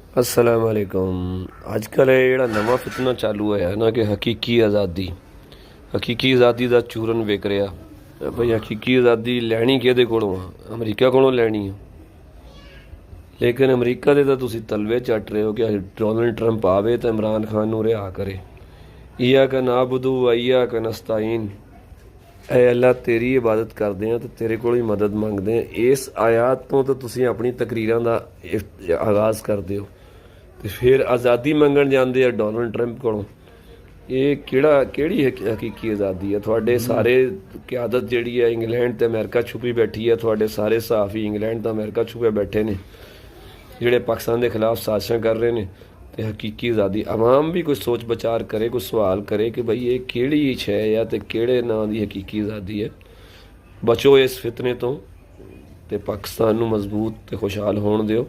अस्सलाम वालेकुम। अजकल ये ਜਿਹੜਾ ਨਵਾਂ ਫਿਤਨਾ ਚਾਲੂ ਹੋਇਆ ਨਾ ਕਿ ਹਕੀਕੀ ਆਜ਼ਾਦੀ ਦਾ ਚੂਰਨ ਵਿਕ ਰਿਹਾ ਭਈ। ਹਕੀਕੀ ਆਜ਼ਾਦੀ ਲੈਣੀ ਕਿਹਦੇ ਕੋਲੋਂ ਆ? ਅਮਰੀਕਾ ਕੋਲੋਂ ਲੈਣੀ ਆ। ਲੇਕਿਨ ਅਮਰੀਕਾ ਦੇ ਤਾਂ ਤੁਸੀਂ ਤਲਵੇ ਚੱਟ ਰਹੇ ਹੋ ਕਿ ਡੋਨਲਡ ਟਰੰਪ ਆਵੇ ਤਾਂ ਇਮਰਾਨ ਖਾਨ ਨੂੰ ਰਿਹਾ ਕਰੇ। ਈਯਾਕਾ ਨਾਬੁਦੂ व ਈਯਾਕਾ ਨਸਤਾਈਨ, ਐ ਅੱਲਾ ਤੇਰੀ ਇਬਾਦਤ ਕਰਦੇ ਆ ਤੇ ਤੇਰੇ ਕੋਲ ਹੀ ਮਦਦ ਮੰਗਦੇ ਆ। ਇਸ ਆਇਤ ਤੋਂ ਤਾਂ ਤੁਸੀਂ ਆਪਣੀ ਤਕਰੀਰਾਂ ਦਾ ਆਗਾਜ਼ ਕਰਦੇ ਹੋ ਤੇ ਫਿਰ ਆਜ਼ਾਦੀ ਮੰਗਣ ਜਾਂਦੇ ਆ ਡੋਨਲਡ ਟਰੰਪ ਕੋਲੋਂ। ਇਹ ਕਿਹੜੀ ਹਕੀਕੀ ਆਜ਼ਾਦੀ ਹੈ? ਤੁਹਾਡੇ ਸਾਰੇ ਕਿਆਦਤ ਜਿਹੜੀ ਹੈ ਇੰਗਲੈਂਡ ਤੇ ਅਮਰੀਕਾ ਛੁਪੀ ਬੈਠੀ ਹੈ। ਤੁਹਾਡੇ ਸਾਰੇ ਸਹਾਫੀ ਇੰਗਲੈਂਡ ਤੇ ਅਮਰੀਕਾ ਛੁਪੇ ਬੈਠੇ ਨੇ ਜਿਹੜੇ ਪਾਕਿਸਤਾਨ ਦੇ ਖਿਲਾਫ ਸਾਜ਼ਿਸ਼ਾਂ ਕਰ ਰਹੇ ਨੇ। ਤੇ ਹਕੀਕੀ ਆਜ਼ਾਦੀ ਆਵਾਮ ਵੀ ਕੋਈ ਸੋਚ ਵਿਚਾਰ ਕਰੇ, ਕੋਈ ਸਵਾਲ ਕਰੇ ਕਿ ਬਈ ਇਹ ਕਿਹੜੀ ਸ਼ੈ ਆ ਤੇ ਕਿਹੜੇ ਨਾਂ ਦੀ ਹਕੀਕੀ ਆਜ਼ਾਦੀ ਹੈ। ਬਚੋ ਇਸ ਫਿਤਨੇ ਤੋਂ ਤੇ ਪਾਕਿਸਤਾਨ ਨੂੰ ਮਜ਼ਬੂਤ ਤੇ ਖੁਸ਼ਹਾਲ ਹੋਣ ਦਿਓ।